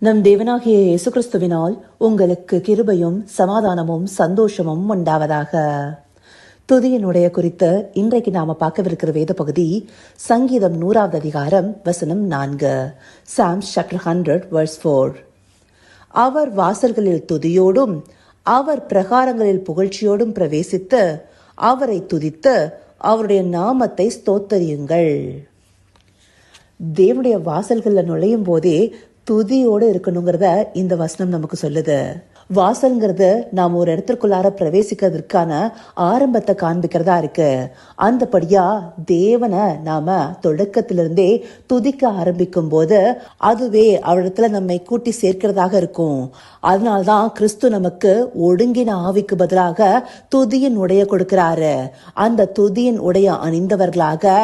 நம் தேவனாகிய இயேசு கிறிஸ்துவினால் உங்களுக்கு கிருபையும் சமாதானமும் சந்தோஷமும் உண்டாவதாக. துதியினுடைய குறித்து இன்றைக்கு நாம பார்க்கவிருக்கிற வேத பகுதி சங்கீதம் 100வது அதிகாரம் வசனம் 4. Psalms chapter 100 verse 4. அவர் வாசல்களில் துதியோடும் அவர் பிரகாரங்களில் புகழ்ச்சியோடும் பிரவேசித்து அவரை துதித்து அவருடைய நாமத்தை ஸ்தோத்தரியுங்கள். தேவனுடைய வாசல்களில் நுழையும் போதே துதியோடு இருக்கணுங்கிறத இந்த வசனம் நமக்கு சொல்லுது. வாசல்ங்கிறது நாம் ஒரு இடத்திற்குள்ளார பிரவேசிக்கிறதுக்கான ஆரம்பத்தை காண்பிக்கிறதா இருக்கு. அந்தபடியா தேவனை நாம தொடக்கத்திலிருந்தே துதிக்க ஆரம்பிக்கும் போது அதுவே அவரிடத்துல நம்மை கூட்டி சேர்க்கிறதாக இருக்கும். அதனால்தான் கிறிஸ்து நமக்கு ஒடுங்கின ஆவிக்கு பதிலாக துதியின் உடைய கொடுக்கிறாரு. அந்த துதியின் உடைய அணிந்தவர்களாக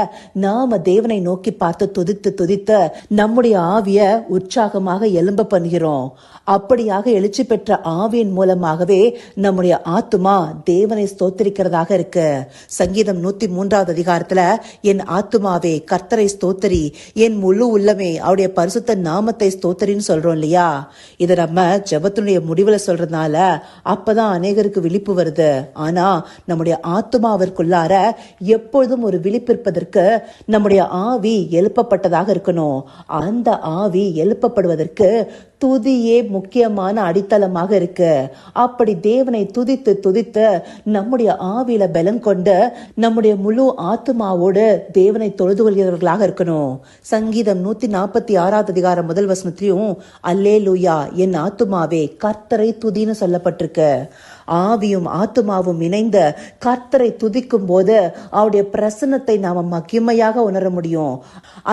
நாம தேவனை நோக்கி பார்த்து துதித்து துதித்து நம்முடைய ஆவிய உற்சாகமாக எழும்ப பண்ணுகிறோம். அப்படியாக எழுச்சி பெற்ற ஆவியின் மூலமாகவே நம்முடைய ஆத்துமா தேவனை ஸ்தோத்தரிக்கிறதாக இருக்கு. சங்கீதம் 103வது அதிகாரத்துல என் ஆத்துமாவே கர்த்தரை ஸ்தோத்தரி, என் முழு உள்ளமே அவருடைய பரிசுத்த நாமத்தை ஸ்தோத்தரின்னு சொல்றோம் இல்லையா? இதை நம்ம ஜெபத்தினுடைய முடிவுல சொல்றதுனால அப்பதான் அநேகருக்கு விழிப்பு வருது. ஆனா நம்முடைய ஆத்துமாவிற்குள்ளார எப்பொழுதும் ஒரு விழிப்பிருப்பதற்கு நம்முடைய ஆவி எழுப்பப்பட்டதாக இருக்கணும். அந்த ஆவி எழுப்பப்படுவதற்கு துதியே முக்கியமான அடித்தளமாக இருக்கு. அப்படி தேவனை துதித்து துதித்து நம்முடைய ஆவியில பலம் கொண்டு நம்முடைய முழு ஆத்துமாவோடு தேவனை தொழுது கொள்கிறவர்களாக இருக்கணும். சங்கீதம் 146வது அதிகாரம் முதல் வசனத்திலையும் அல்லேலூயா என் ஆத்துமாவே கர்த்தரை துதின்னு சொல்லப்பட்டிருக்கு. ஆவியும் ஆத்துமாவும் இணைந்த கர்த்தரை துதிக்கும் போது அவருடைய பிரசன்னத்தை நாம மகிமையாக உணர முடியும்.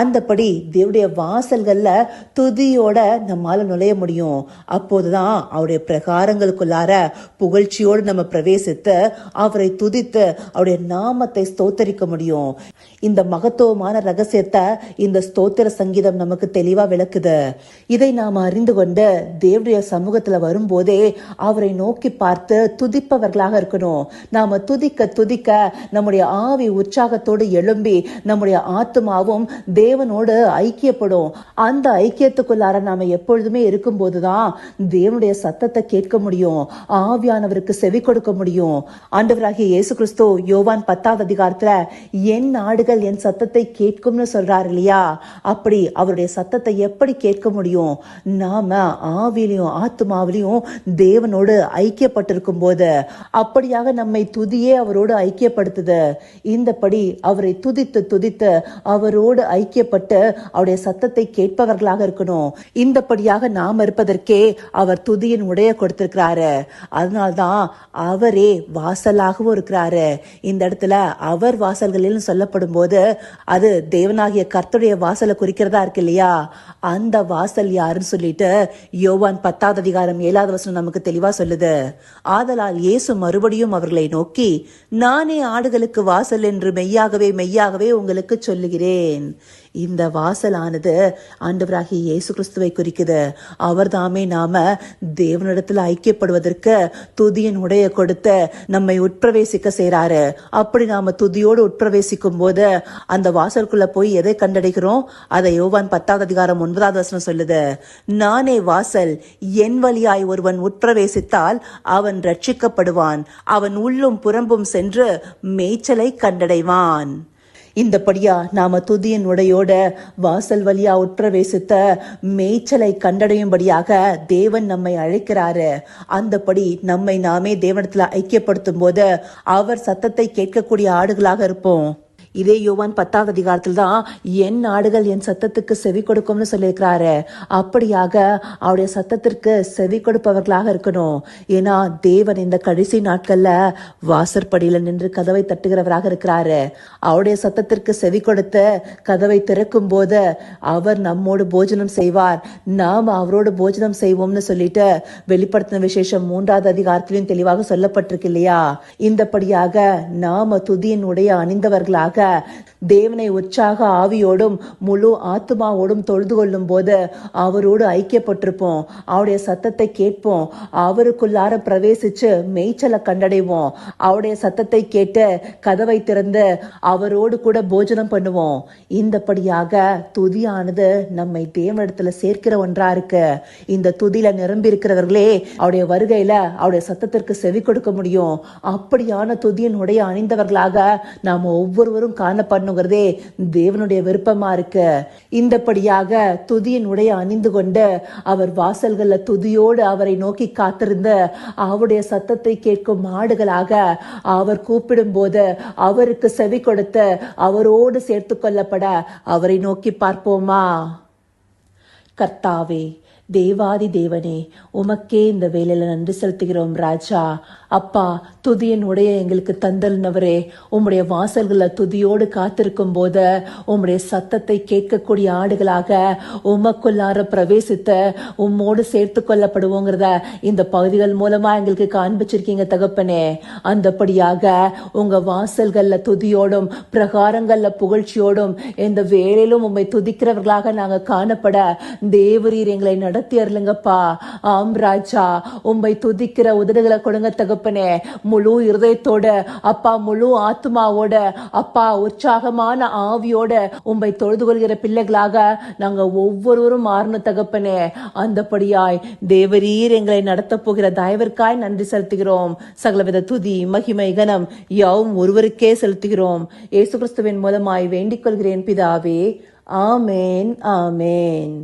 அந்தபடி தேவனுடைய வாசல்கள்ல துதியோட நம்மால நுழைய முடியும். அப்போதுதான் அவருடைய பிரகாரங்களுக்குள்ளார புகழ்ச்சியோடு நம்ம பிரவேசித்து அவரை துதித்து அவருடைய நாமத்தை ஸ்தோத்தரிக்க முடியும். இந்த மகத்துவமான ரகசியத்தை இந்த ஸ்தோத்திர சங்கீதம் நமக்கு தெளிவா விளக்குது. இதை நாம் அறிந்து கொண்டு தேவனுடைய சமூகத்துல வரும்போதே அவரை நோக்கி பார்த்து துதிப்பவர்களாக இருக்கணும். நாம துதிக்க துதிக்க நம்முடைய ஆவி உற்சாகத்தோடு எழும்பி நம்முடைய ஆத்துமாவும் தேவனோடு ஐக்கியப்படும். அந்த ஐக்கியத்துக்குள்ளார நாம எப்பொழுதுமே இருக்கும் போதுதான் தேவனுடைய சத்தத்தை கேட்க முடியும், ஆவியானவருக்கு செவி கொடுக்க முடியும். ஆண்டவராகிய இயேசு கிறிஸ்து யோவான் 10வது அதிகாரத்துல என் ஆடுகள் என் சத்தத்தை கேட்கும்னு சொல்றாரு இல்லையா? அப்படி அவருடைய சத்தத்தை எப்படி கேட்க முடியும்? நாம ஆவிலையும் ஆத்துமாவிலையும் தேவனோடு ஐக்கியப்பட்டிருக்கும் போது அப்படியாக நம்மை துதியே அவரோடு ஐக்கியப்படுத்துது. இந்தபடி அவரை துதித்து துதித்து அவரோடு ஐக்கியப்பட்டு அவருடைய சத்தத்தை கேட்பவர்களாக இருக்கணும். இந்தபடியாக நாம் இருப்பதற்கே அவர் துதியின் உடைய கொடுத்திருக்கிறாரு. அதனால்தான் அவரே வாசலாகவும் இருக்கிறாரு. இந்த இடத்துல அவர் வாசல்களில் சொல்லப்படும் போது அது தேவனாகிய கர்த்தருடைய வாசலை குறிக்கிறதா இருக்கு இல்லையா? அந்த வாசல் யாருன்னு சொல்லிட்டு யோவான் 10வது அதிகாரம் 7வது வசனம் நமக்கு தெளிவா சொல்லுது. ஆதலால் இயேசு மறுபடியும் அவர்களை நோக்கி நானே ஆடுகளுக்கு வாசல் என்று மெய்யாகவே மெய்யாகவே உங்களுக்கு சொல்லுகிறேன். இந்த வாசலானது ஆண்டவராகிய இயேசு கிறிஸ்துவை குறிக்குது. அவர் தாமே நாம தேவனிடத்துல ஐக்கியப்படுவதற்கு துதியின் உடைய கொடுத்து நம்மை உட்பிரவேசிக்க செய்றாரு. அப்படி நாம துதியோடு உட்பிரவேசிக்கும் போது அந்த வாசலுக்குள்ள போய் எதை கண்டடைகிறோம்? அதை யோவான் 10வது அதிகாரம் 9வது வசனம் சொல்லுது. நானே வாசல், என் வழியாய் ஒருவன் உட்பிரவேசித்தால் அவன் ரட்சிக்கப்படுவான், அவன் உள்ளும் புறம்பும் சென்று மேய்ச்சலை கண்டடைவான். இந்தபடியா நாம துதியின் உடையோட வாசல் வழியா உட்பிரவேசித்த மேய்ச்சலை கண்டடையும்படியாக தேவன் நம்மை அழைக்கிறாரு. அந்தபடி நம்மை நாமே தேவனிடத்துல ஐக்கியப்படுத்தும் போது அவர் சத்தத்தை கேட்கக்கூடிய ஆடுகளாக இருப்போம். இதே யோவான் 10வது அதிகாரத்தில் தான் என் ஆடுகள் என் சத்தத்துக்கு செவி கொடுக்கும்னு சொல்லியிருக்கிறாரு. அப்படியாக அவருடைய சத்தத்திற்கு செவி கொடுப்பவர்களாக இருக்கணும். ஏன்னா தேவன் இந்த கடைசி நாட்கள்ல வாசற்படியில நின்று கதவை தட்டுகிறவராக இருக்கிறாரு. அவருடைய சத்தத்திற்கு செவி கொடுத்து கதவை திறக்கும் போது அவர் நம்மோடு போஜனம் செய்வார், நாம் அவரோடு போஜனம் செய்வோம்னு சொல்லிட்டு வெளிப்படுத்தின விசேஷம் 3வது அதிகாரத்திலும் தெளிவாக சொல்லப்பட்டிருக்கு இல்லையா? இந்தபடியாக நாம துதியின் உடைய அணிந்தவர்களாக தேவனை உற்சாக ஆவியோடும் முழு ஆத்துமாவோடும் தொழுது கொள்ளும் போது அவரோடு ஐக்கியப்பட்டிருப்போம். அவருடைய சத்தத்தை கேட்போம். அவருக்குள்ளார பிரவேசிச்சு மேய்ச்சலை கண்டடைவோம். அவருடைய சத்தத்தை கேட்டு கதவை திறந்து அவரோடு கூட போஜனம் பண்ணுவோம். இந்தபடியாக துதியானது நம்மை தேவனிடத்துல சேர்க்கிற ஒன்றா இருக்கு. இந்த துதியில நிரம்பி இருக்கிறவர்களே அவருடைய வருகையில அவருடைய சத்தத்திற்கு செவி கொடுக்க முடியும். அப்படியான துதியின் உடைய அணிந்தவர்களாக நாம ஒவ்வொருவரும் காணப்படணுங்கிறதே தேவனுடைய விருப்பமா இருக்கு. இந்தபடியாக துதியின் உடைய அணிந்து கொண்டு அவர் வாசல்கள்ல துதியோடு அவரை நோக்கி காத்திருந்து அவருடைய சத்தத்தை கேட்கும் மாடுகளாக அவர் கூப்பிடும் போது அவருக்கு செவி கொடுத்து அவரோடு சேர்த்து கொள்ளப்பட அவரை நோக்கி பார்ப்போமா? கர்த்தாவே, தேவாதி தேவனே, உமக்கே இந்த வேலையில நன்றி செலுத்துகிறோம் ராஜா. அப்பா, துதியின் உடைய எங்களுக்கு தந்தல்னவரே, உம்முடைய வாசல்களை துதியோடு காத்திருக்கும் போது உம்முடைய சத்தத்தை கேட்கக்கூடிய ஆடுகளாக உமக்குள்ளார பிரவேசித்து உம்மோடு சேர்த்து கொள்ளப்படுவோங்கிறத இந்த பகுதிகள் மூலமா எங்களுக்கு காண்பிச்சிருக்கீங்க தகப்பனே. அந்தபடியாக உங்க வாசல்கள்ல துதியோடும் பிரகாரங்கள்ல புகழ்ச்சியோடும் இந்த வேலையிலும் உம்மை துதிக்கிறவர்களாக நாங்க காணப்பட தேவரீர் எங்களை நடத்தி அருளுங்கப்பா. ஆம் ராஜா, உம்மை துதிக்கிற உதடுகளை கொடுங்க தகப்பனே. முழு இருதயத்தோட அப்பா, முழு ஆத்மாவோட அப்பா, உற்சாகமான ஆவியோட உம்மை தொழுது கொள்கிற பிள்ளைகளாக நாங்க ஒவ்வொருவரும் மாறின தகப்பனே. அந்தபடியாய் தேவரீர் எங்களை நடத்த போகிற தயவிற்காய் நன்றி செலுத்துகிறோம். சகலவித துதி மகிமை கனம் யாவும் ஒருவருக்கே செலுத்துகிறோம். இயேசு கிறிஸ்துவின் மூலமாய் வேண்டிக் கொள்கிறேன் பிதாவே. ஆமேன், ஆமேன்.